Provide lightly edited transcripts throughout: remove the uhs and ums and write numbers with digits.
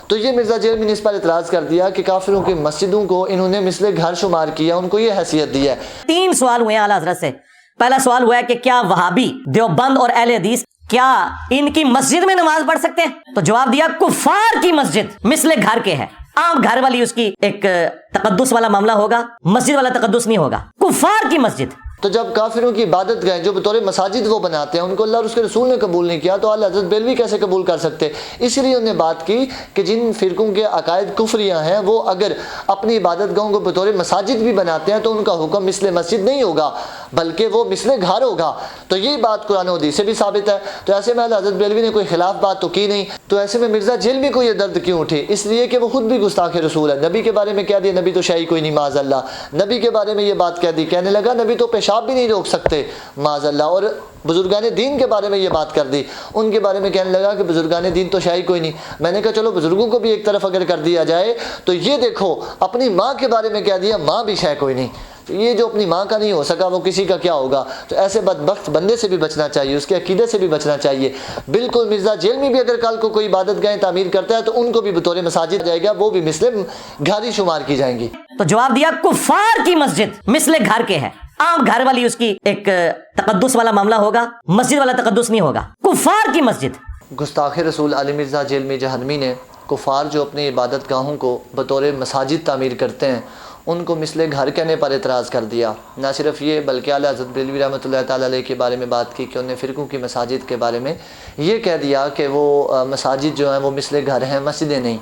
تو یہ مرزا جیلمی نے اس پر اعتراض کر دیا کہ کافروں کی مسجدوں کو انہوں نے مثل گھر شمار کیا، ان کو یہ حیثیت دی ہے۔ 3 سوال ہوئے ہیں اعلیٰ حضرت سے۔ پہلا سوال ہوا ہے کہ کیا وہابی، دیوبند اور اہل حدیث کیا ان کی مسجد میں نماز پڑھ سکتے ہیں؟ تو جواب دیا کفار کی مسجد مثل گھر کے ہے، عام گھر والی اس کی ایک تقدس والا معاملہ ہوگا، مسجد والا تقدس نہیں ہوگا، کفار کی مسجد۔ تو جب کافروں کی عبادت گاہیں جو بطور مساجد وہ بناتے ہیں ان کو اللہ اور اس کے رسول نے قبول نہیں کیا تو اعلیٰ حضرت بریلوی کیسے قبول کر سکتے؟ اسی لیے انہوں نے بات کی کہ جن فرقوں کے عقائد کفریاں ہیں وہ اگر اپنی عبادت گاہوں کو بطور مساجد بھی بناتے ہیں تو ان کا حکم مثل مسجد نہیں ہوگا بلکہ وہ مثل گھر ہوگا۔ تو یہی بات قرآن و حدیث سے بھی ثابت ہے۔ تو ایسے میں اعلیٰ حضرت بریلوی نے کوئی خلاف بات تو کی نہیں، تو ایسے میں مرزا جیلمی کو یہ درد کیوں اٹھی؟ اس لیے کہ وہ خود بھی گستاخ رسول ہے۔ نبی کے بارے میں کہہ دیا نبی تو شاہی کوئی نہیں معاذ اللہ، نبی کے بارے میں یہ بات کہہ دی، کہنے لگا نبی تو پیشاب بھی نہیں روک سکتے معاذ اللہ، اور بزرگان دین کے بارے میں یہ بات کر دی، ان کے بارے میں کہنے لگا کہ بزرگان دین تو شاہی کوئی نہیں۔ میں نے کہا چلو بزرگوں کو بھی ایک طرف اگر کر دیا جائے تو یہ دیکھو اپنی ماں کے بارے میں کہہ دیا ماں بھی شاہ کوئی نہیں، تو یہ جو اپنی ماں کا نہیں ہو سکا وہ کسی کا کیا ہوگا؟ تو ایسے بدبخت بندے سے بھی بچنا چاہیے، اس کے عقیدے سے بھی بچنا چاہیے۔ بالکل مرزا جیلمی بھی اگر کل کو کوئی عبادت گاہیں تعمیر کرتا ہے تو ان کو بھی بطور مساجد جائے گا، وہ بھی مثل گھر ہی شمار کی جائیں گی۔ تو جواب دیا کفار کی مسجد مثل گھر کے ہے، عام گھر والی اس کی ایک تقدس والا معاملہ ہوگا، مسجد والا تقدس نہیں ہوگا، کفار کی مسجد۔ گستاخ رسول علی مرزا جیلمی جہنمی نے کفار جو اپنی عبادت گاہوں کو بطور مساجد تعمیر کرتے ہیں ان کو مثل گھر کہنے پر اعتراض کر دیا۔ نہ صرف یہ بلکہ اعلیٰ حضرت بریلوی رحمۃ اللہ تعالیٰ علیہ کے بارے میں بات کی کہ انہوں نے فرقوں کی مساجد کے بارے میں یہ کہہ دیا کہ وہ مساجد جو ہیں وہ مثل گھر ہیں، مسجدیں نہیں۔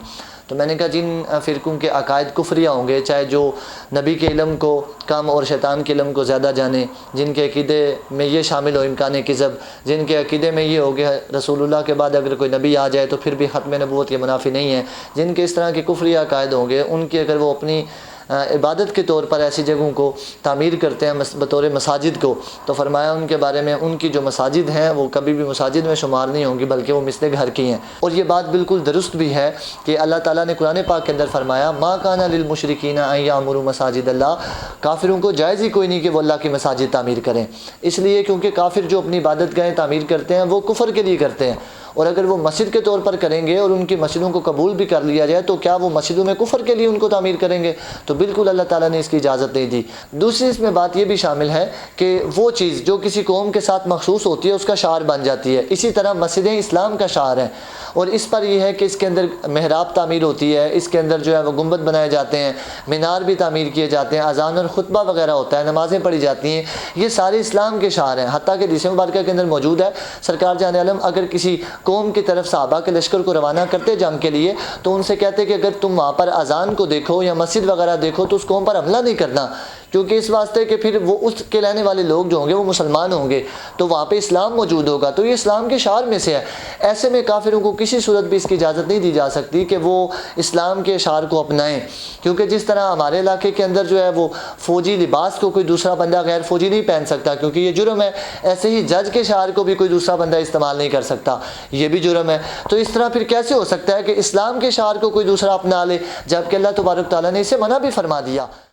تو میں نے کہا جن فرقوں کے عقائد کفریہ ہوں گے، چاہے جو نبی کے علم کو کم اور شیطان کے علم کو زیادہ جانے، جن کے عقیدے میں یہ شامل ہو امکان کذب، جن کے عقیدے میں یہ ہو گیا رسول اللہ کے بعد اگر کوئی نبی آ جائے تو پھر بھی ختم نبوت یہ منافی نہیں ہے، جن کے اس طرح کے کفریہ عقائد ہوں گے ان کی اگر وہ اپنی عبادت کے طور پر ایسی جگہوں کو تعمیر کرتے ہیں بطور مساجد کو، تو فرمایا ان کے بارے میں ان کی جو مساجد ہیں وہ کبھی بھی مساجد میں شمار نہیں ہوں گی بلکہ وہ مثل گھر کی ہیں۔ اور یہ بات بالکل درست بھی ہے کہ اللہ تعالیٰ نے قرآن پاک کے اندر فرمایا ما کان للمشرکین ان یعمروا مساجد اللہ، کافروں کو جائز ہی کوئی نہیں کہ وہ اللہ کی مساجد تعمیر کریں، اس لیے کیونکہ کافر جو اپنی عبادت گاہیں تعمیر کرتے ہیں وہ کفر کے لیے کرتے ہیں، اور اگر وہ مسجد کے طور پر کریں گے اور ان کی مسجدوں کو قبول بھی کر لیا جائے تو کیا وہ مسجدوں میں کفر کے لیے ان کو تعمیر کریں گے؟ تو بالکل اللہ تعالیٰ نے اس کی اجازت نہیں دی۔ دوسری اس میں بات یہ بھی شامل ہے کہ وہ چیز جو کسی قوم کے ساتھ مخصوص ہوتی ہے اس کا شعار بن جاتی ہے، اسی طرح مسجدیں اسلام کا شعار ہیں، اور اس پر یہ ہے کہ اس کے اندر محراب تعمیر ہوتی ہے، اس کے اندر جو ہے وہ گنبد بنائے جاتے ہیں، مینار بھی تعمیر کیے جاتے ہیں، اذان اور خطبہ وغیرہ ہوتا ہے، نمازیں پڑھی جاتی ہیں، یہ سارے اسلام کے شعار ہیں۔ حتیٰ کہ حدیث مبارکہ کے اندر موجود ہے سرکار جان عالم اگر کسی قوم کی طرف صحابہ کے لشکر کو روانہ کرتے جنگ کے لیے تو ان سے کہتے کہ اگر تم وہاں پر اذان کو دیکھو یا مسجد وغیرہ دیکھو تو اس قوم پر حملہ نہیں کرنا، کیونکہ اس واسطے کہ پھر وہ اس کے رہنے والے لوگ جو ہوں گے وہ مسلمان ہوں گے تو وہاں پہ اسلام موجود ہوگا، تو یہ اسلام کے شعار میں سے ہے۔ ایسے میں کافروں کو کسی صورت بھی اس کی اجازت نہیں دی جا سکتی کہ وہ اسلام کے شعار کو اپنائیں، کیونکہ جس طرح ہمارے علاقے کے اندر جو ہے وہ فوجی لباس کو کوئی دوسرا بندہ غیر فوجی نہیں پہن سکتا کیونکہ یہ جرم ہے، ایسے ہی جج کے شعار کو بھی کوئی دوسرا بندہ استعمال نہیں کر سکتا، یہ بھی جرم ہے۔ تو اس طرح پھر کیسے ہو سکتا ہے کہ اسلام کے شعار کو کوئی دوسرا اپنا لے جبکہ اللہ تبارک تعالیٰ نے اسے منع بھی فرما دیا؟